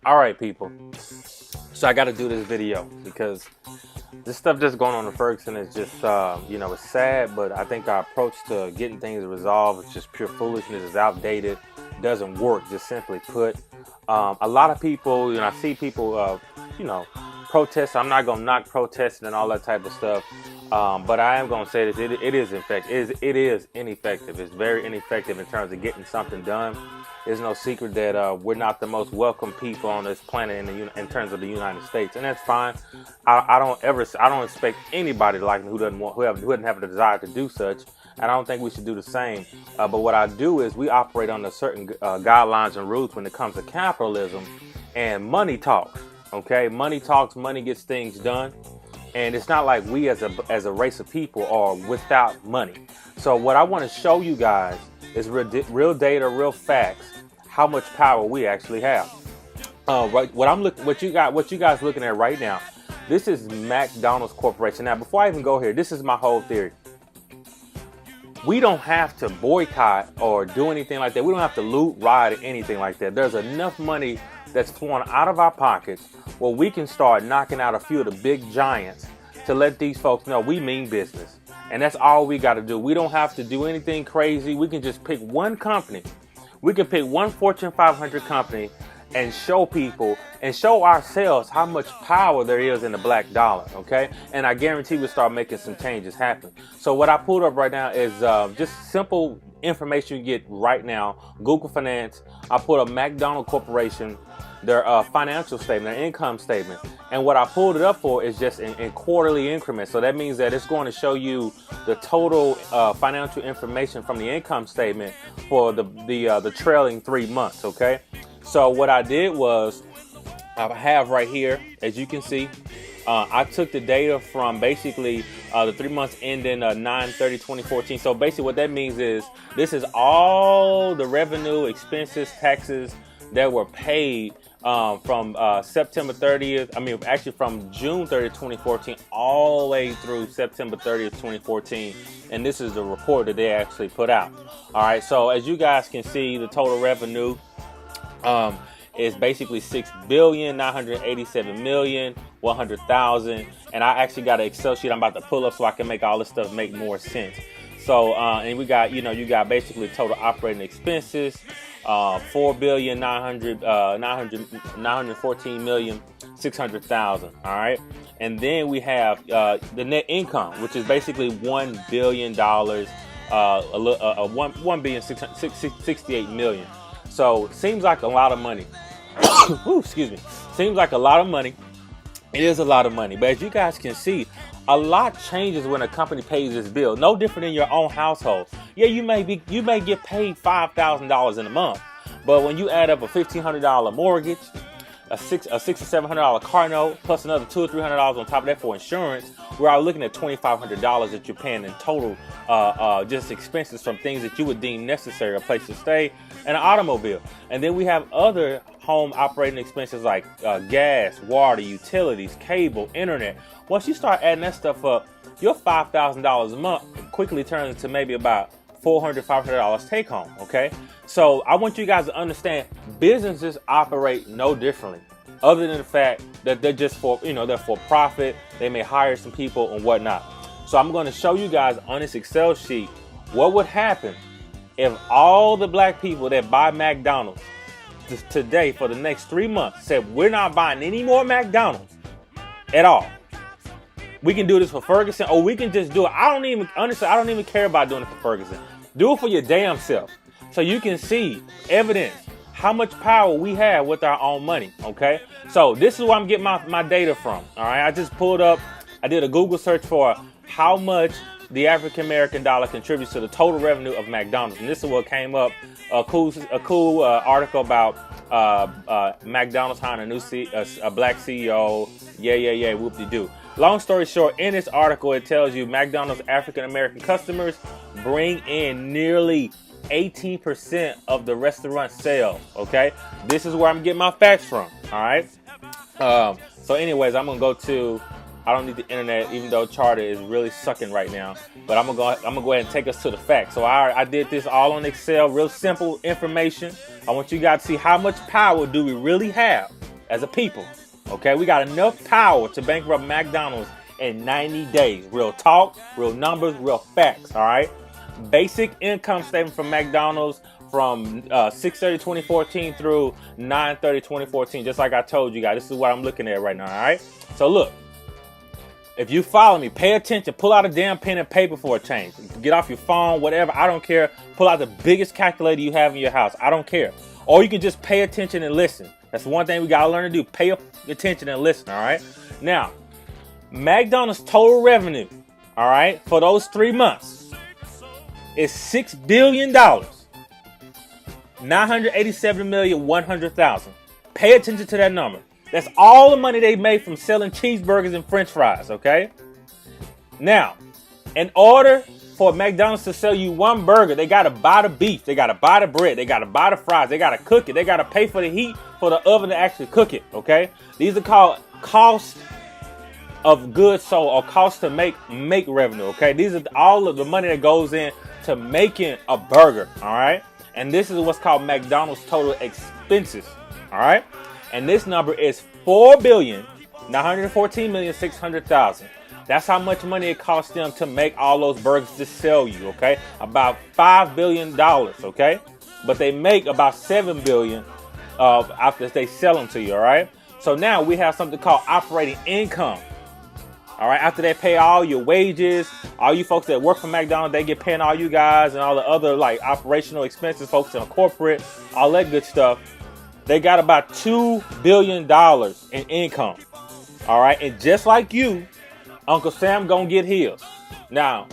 All right, people. So I got to do this video because this stuff that's going on in Ferguson is just, it's sad. But I think our approach to getting things resolved is just pure foolishness. It's outdated. Doesn't work. Just simply put, a lot of people, I see people, protest. I'm not gonna knock protesting and all that type of stuff. But I am gonna say this: it is ineffective. It is ineffective. It's very ineffective in terms of getting something done. There's no secret that we're not the most welcome people on this planet in terms of the United States, and that's fine. I don't expect anybody to like me who doesn't have the desire to do such, and I don't think we should do the same. But what I do is we operate under certain guidelines and rules when it comes to capitalism, and money talks. Okay, money talks. Money gets things done. And it's not like we as a race of people are without money. So what I want to show you guys is real data, real facts, how much power we actually have. What you guys looking at right now, this is McDonald's Corporation. Now, before I even go here, this is my whole theory. We don't have to boycott or do anything like that. We don't have to loot, riot, or anything like that. There's enough money that's flowing out of our pockets where we can start knocking out a few of the big giants to let these folks know we mean business. And that's all we got to do. We don't have to do anything crazy. We can just pick one company. We can pick one Fortune 500 company and show people and show ourselves how much power there is in the black dollar, okay? And I guarantee we'll start making some changes happen. So what I pulled up right now is just simple information you get right now. Google Finance. I put a McDonald's Corporation, their financial statement, their income statement. And what I pulled it up for is just in quarterly increments. So that means that it's going to show you the total financial information from the income statement for the trailing 3 months, okay? So what I did was, I have right here, as you can see, I took the data from basically the 3 months ending 9/30/2014. So basically what that means is this is all the revenue, expenses, taxes that were paid from September 30th. From June 30th, 2014, all the way through September 30th, 2014. And this is the report that they actually put out. All right. So as you guys can see, the total revenue is basically $6,987,100,000, and I actually got an Excel sheet I'm about to pull up so I can make all this stuff make more sense. So and we got you got basically total operating expenses, $4,914,600,000. All right, and then we have the net income, which is basically $1 billion, $1,668,000,000. So seems like a lot of money. Ooh, excuse me. Seems like a lot of money. It is a lot of money. But as you guys can see, a lot changes when a company pays this bill. No different in your own household. Yeah, you may get paid $5,000 in a month, but when you add up a $1,500 mortgage, a $600 or $700 car note, plus another $200 or $300 on top of that for insurance, we're all looking at $2,500 that you're paying in total, just expenses from things that you would deem necessary, a place to stay, and an automobile. And then we have other home operating expenses like gas, water, utilities, cable, internet. Once you start adding that stuff up, your $5,000 a month quickly turns into maybe about $400, $500 take home, okay? So I want you guys to understand businesses operate no differently, other than the fact that they're just they're for profit. They may hire some people and whatnot. So I'm going to show you guys on this Excel sheet what would happen if all the black people that buy McDonald's today for the next 3 months said, we're not buying any more McDonald's at all. We can do this for Ferguson, or we can just do it. I don't even care about doing it for Ferguson. Do it for your damn self, so you can see evidence how much power we have with our own money. Okay, so this is where I'm getting my data from. All right, I just pulled up. I did a Google search for how much the African American dollar contributes to the total revenue of McDonald's, and this is what came up. A cool article about McDonald's hiring a black CEO. Yeah, whoop-de-doo. Long story short, in this article, it tells you McDonald's African American customers bring in nearly 18% of the restaurant sales. Okay, this is where I'm getting my facts from. All right. So, anyways, I'm gonna go to. I don't need the internet, even though Charter is really sucking right now. But I'm gonna go ahead and take us to the facts. So I did this all on Excel, real simple information. I want you guys to see how much power do we really have as a people. Okay, we got enough power to bankrupt McDonald's in 90 days. Real talk, real numbers, real facts. All right. Basic income statement from McDonald's from 6/30/2014 through 9/30/2014. Just like I told you guys, this is what I'm looking at right now. All right. So look, if you follow me, pay attention. Pull out a damn pen and paper for a change. Get off your phone, whatever. I don't care. Pull out the biggest calculator you have in your house. I don't care. Or you can just pay attention and listen. That's one thing we gotta learn to do. Pay attention and listen. All right. Now, McDonald's total revenue, all right, for those 3 months is $6 billion. 987,100,000. Pay attention to that number. That's all the money they made from selling cheeseburgers and French fries, okay? Now, in order for McDonald's to sell you one burger, they got to buy the beef, they got to buy the bread, they got to buy the fries, they got to cook it, they got to pay for the heat for the oven to actually cook it, okay? These are called cost of goods sold or cost to make revenue, okay? These are all of the money that goes in to making a burger, all right? And this is what's called McDonald's total expenses, all right? And this number is $4,914,600,000. That's how much money it costs them to make all those burgers to sell you, okay? About $5 billion, okay? But they make about $7 billion after they sell them to you, all right? So now we have something called operating income. All right, after they pay all your wages, all you folks that work for McDonald's, they get paying all you guys and all the other like operational expenses, folks in corporate, all that good stuff. They got about $2 billion in income. All right, and just like you, Uncle Sam gonna get his. Now,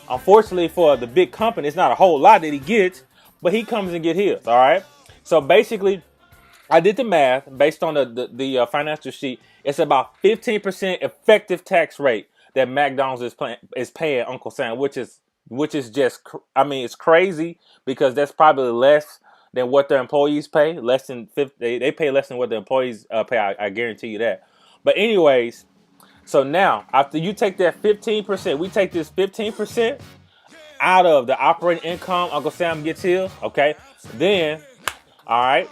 unfortunately for the big company, it's not a whole lot that he gets, but he comes and get his. All right, so basically, I did the math based on the financial sheet. It's about 15% effective tax rate that McDonald's is paying Uncle Sam, which is just, I mean, it's crazy because that's probably less than what their employees pay. Less than 50, they pay less than what the employees pay. I guarantee you that. But anyways, so now after you take that 15%, we take this 15% out of the operating income Uncle Sam gets his. Okay, then all right.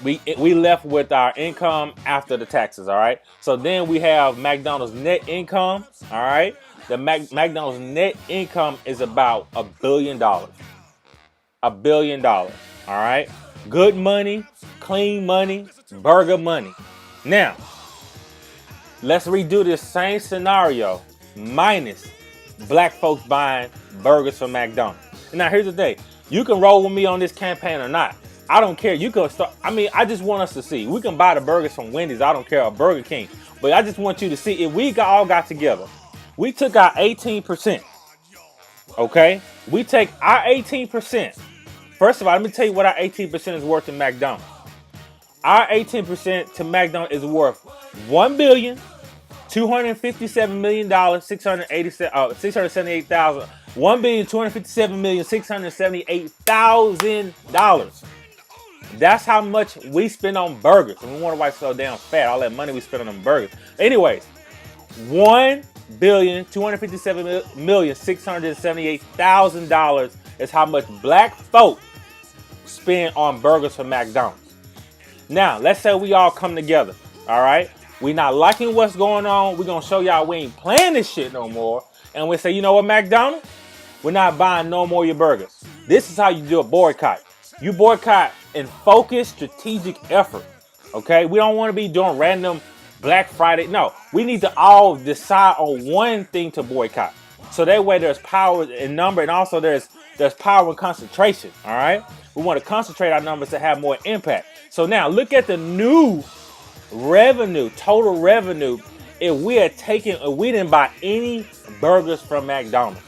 We left with our income after the taxes, all right? So then we have McDonald's net income, all right? The McDonald's net income is about $1 billion. $1 billion, all right? Good money, clean money, burger money. Now, let's redo this same scenario minus black folks buying burgers from McDonald's. Now, here's the thing. You can roll with me on this campaign or not. I don't care. You can start. I mean, I just want us to see. We can buy the burgers from Wendy's. I don't care. Or Burger King. But I just want you to see if we all got together. We took our 18%. Okay? We take our 18%. First of all, let me tell you what our 18% is worth to McDonald's. Our 18% to McDonald's is worth $1,257,678,000. $1,257,678,000. That's how much we spend on burgers. And we wonder why it's so damn fat. All that money we spend on them burgers. Anyways, $1,257,678,000 is how much black folk spend on burgers from McDonald's. Now, let's say we all come together. All right? We not liking what's going on. We're going to show y'all we ain't playing this shit no more. And we say, you know what, McDonald's? We're not buying no more of your burgers. This is how you do a boycott. You boycott in focused, strategic effort. Okay? We don't want to be doing random Black Friday. No, we need to all decide on one thing to boycott. So that way there's power in number and also there's power in concentration. All right? We want to concentrate our numbers to have more impact. So now look at the new revenue, total revenue. If we didn't buy any burgers from McDonald's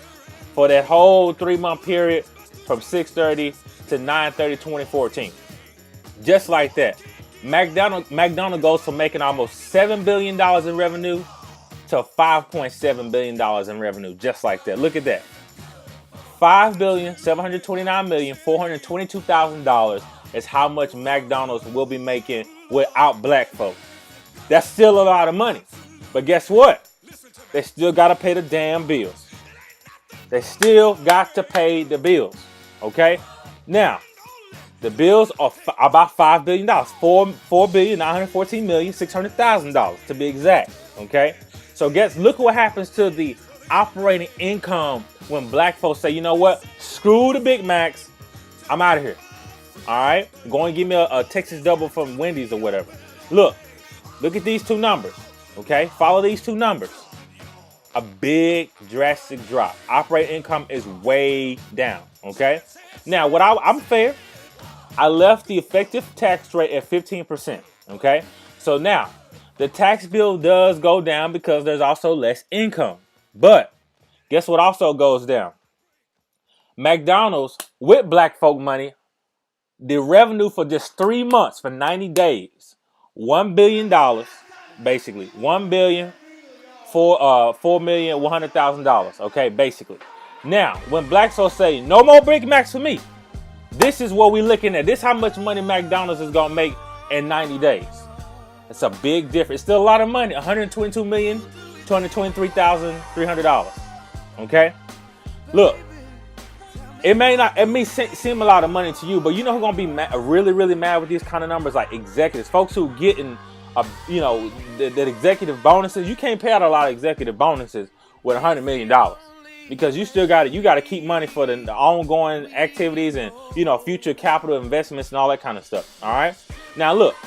for that whole 3-month period from 6/30 to 9/30/2014. Just like that. McDonald's goes from making almost $7 billion in revenue to $5.7 billion in revenue. Just like that. Look at that. $5,729,422,000 is how much McDonald's will be making without black folks. That's still a lot of money. But guess what? They still got to pay the damn bills. They still got to pay the bills. Okay? Now, The bills are about $5 billion, $4,914,600,000 to be exact. Okay, so look what happens to the operating income when black folks say, you know what, screw the Big Macs, I'm out of here. All right, go and give me a Texas double from Wendy's or whatever. Look at these two numbers. Okay, follow these two numbers. A big drastic drop. Operating income is way down. Okay, now I'm fair. I left the effective tax rate at 15%. Okay, so now the tax bill does go down because there's also less income. But guess what also goes down? McDonald's, with black folk money, the revenue for just 3 months, for 90 days, $1 billion, basically. $1 billion for $4,100,000. Okay, basically. Now, when black folks say no more Big Macs for me, this is what we're looking at. This is how much money McDonald's is gonna make in 90 days. It's a big difference. It's still a lot of money. $122,223,300. Okay, look, it may seem a lot of money to you, but you know who's gonna be really mad with these kind of numbers? Like executives, folks who getting the executive bonuses. You can't pay out a lot of executive bonuses with $100 million. Because you still got to keep money for the ongoing activities and future capital investments and all that kind of stuff. All right. Now look,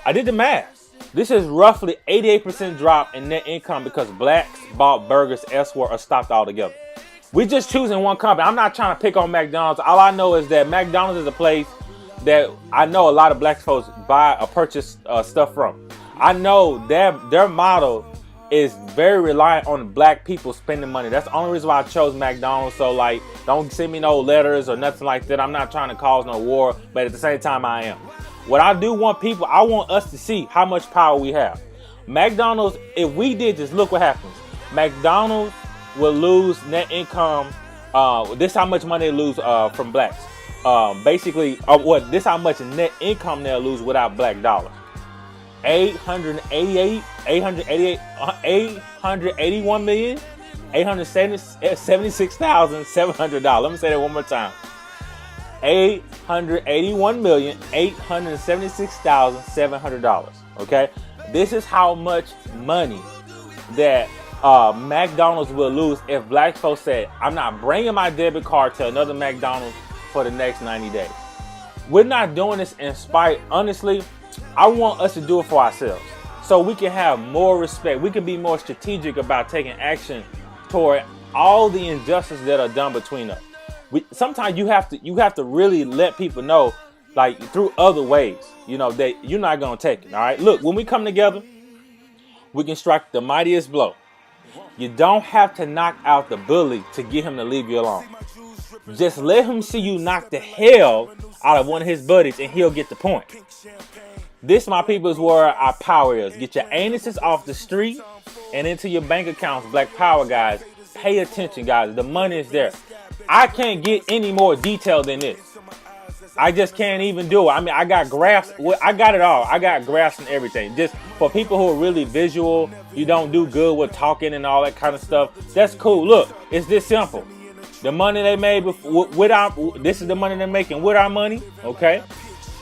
I did the math. This is roughly 88% drop in net income because blacks bought burgers elsewhere or stopped altogether. We're just choosing one company. I'm not trying to pick on McDonald's. All I know is that McDonald's is a place that I know a lot of black folks buy or purchase stuff from. I know their model is very reliant on black people spending money. That's the only reason why I chose McDonald's. So like, don't send me no letters or nothing like that. I'm not trying to cause no war, but at the same time I am. What I do want people, I want us to see how much power we have. McDonald's, if we did this, look what happens. McDonald's will lose net income. This how much money they lose from blacks. Basically, this how much net income they'll lose without black dollars. $881,876,700. Let me say that one more time. $881,876,700. Okay, this is how much money that McDonald's will lose if black folks said, I'm not bringing my debit card to another McDonald's for the next 90 days. We're not doing this in spite, honestly. I want us to do it for ourselves so we can have more respect. We can be more strategic about taking action toward all the injustices that are done between us. Sometimes you have to really let people know, like through other ways, that you're not going to take it. All right. Look, when we come together, we can strike the mightiest blow. You don't have to knock out the bully to get him to leave you alone. Just let him see you knock the hell out of one of his buddies and he'll get the point. This, my people, is where our power is. Get your anuses off the street and into your bank accounts, black power guys. Pay attention, guys. The money is there. I can't get any more detail than this. I just can't even do it. I mean, I got graphs. I got it all. I got graphs and everything. Just for people who are really visual, you don't do good with talking and all that kind of stuff. That's cool. Look, it's this simple. The money they made this is the money they're making with our money. Okay.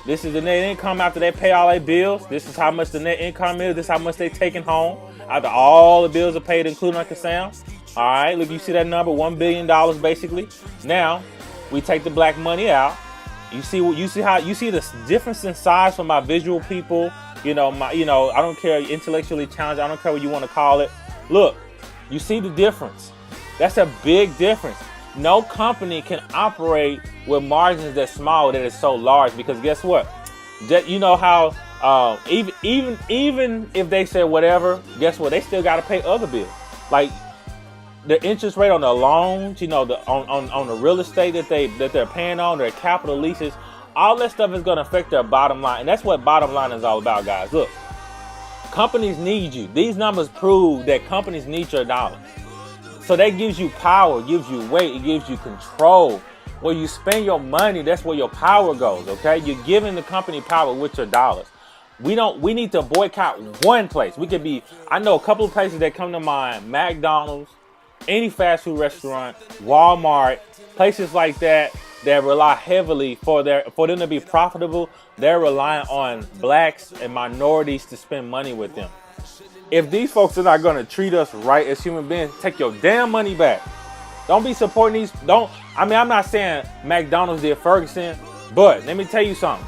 This is the net income after they pay all their bills. This is how much the net income is. This is how much they taking home after all the bills are paid, including Uncle Sam. All right, look, you see that number, $1 billion basically. Now we take the black money out. You see the difference in size for my visual people. I don't care, intellectually challenged. I don't care what you want to call it. Look, you see the difference. That's a big difference. No company can operate with margins that small that is so large, because guess what? You know how even if they say whatever, guess what? They still got to pay other bills, like the interest rate on the loans, on the real estate that they're paying on, their capital leases. All that stuff is going to affect their bottom line, and that's what bottom line is all about, guys. Look, companies need you. These numbers prove that companies need your dollars. So that gives you power, gives you weight, it gives you control. Where you spend your money, that's where your power goes, okay? You're giving the company power with your dollars. We need to boycott one place. I know a couple of places that come to mind: McDonald's, any fast food restaurant, Walmart, places like that. that rely heavily for them to be profitable. They're relying on blacks and minorities to spend money with them. If these folks are not going to treat us right as human beings, take your damn money back. Don't be supporting these. I'm not saying McDonald's did Ferguson, but let me tell you something.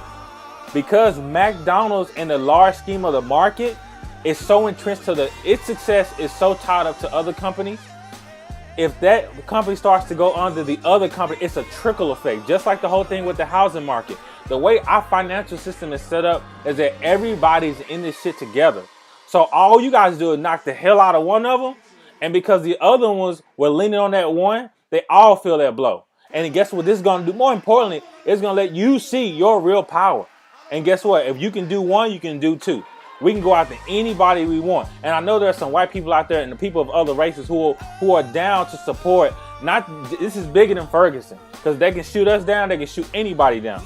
Because McDonald's in the large scheme of the market is so entrenched to its success is so tied up to other companies. If that company starts to go under the other company, it's a trickle effect. Just like the whole thing with the housing market. The way our financial system is set up is that everybody's in this shit together. So all you guys do is knock the hell out of one of them. And because the other ones were leaning on that one, they all feel that blow. And guess what this is going to do? More importantly, it's going to let you see your real power. And guess what? If you can do one, you can do two. We can go after anybody we want. And I know there's some white people out there and the people of other races who are down to support. This is bigger than Ferguson. Because they can shoot us down. They can shoot anybody down.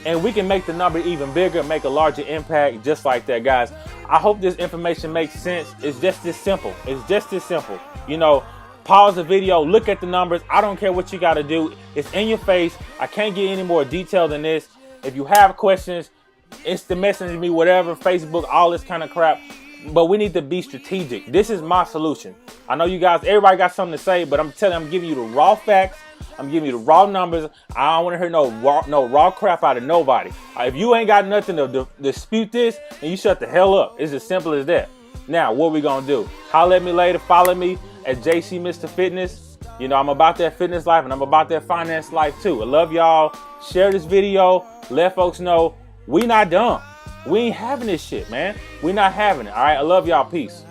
And we can make the number even bigger, make a larger impact just like that, guys. I hope this information makes sense. It's just this simple. It's just this simple. Pause the video, look at the numbers. I don't care what you got to do. It's in your face. I can't get any more detail than this. If you have questions, instant message me, whatever, Facebook, all this kind of crap. But we need to be strategic. This is my solution. I know you guys, everybody got something to say, but I'm giving you the raw facts. I'm giving you the raw numbers. I don't want to hear no raw crap out of nobody. If you ain't got nothing to dispute this, then you shut the hell up. It's as simple as that. Now, what we gonna do? Holler at me later. Follow me at JC Mr. Fitness. I'm about that fitness life and I'm about that finance life too. I love y'all. Share this video. Let folks know we not dumb. We ain't having this shit, man. We not having it. All right. I love y'all. Peace.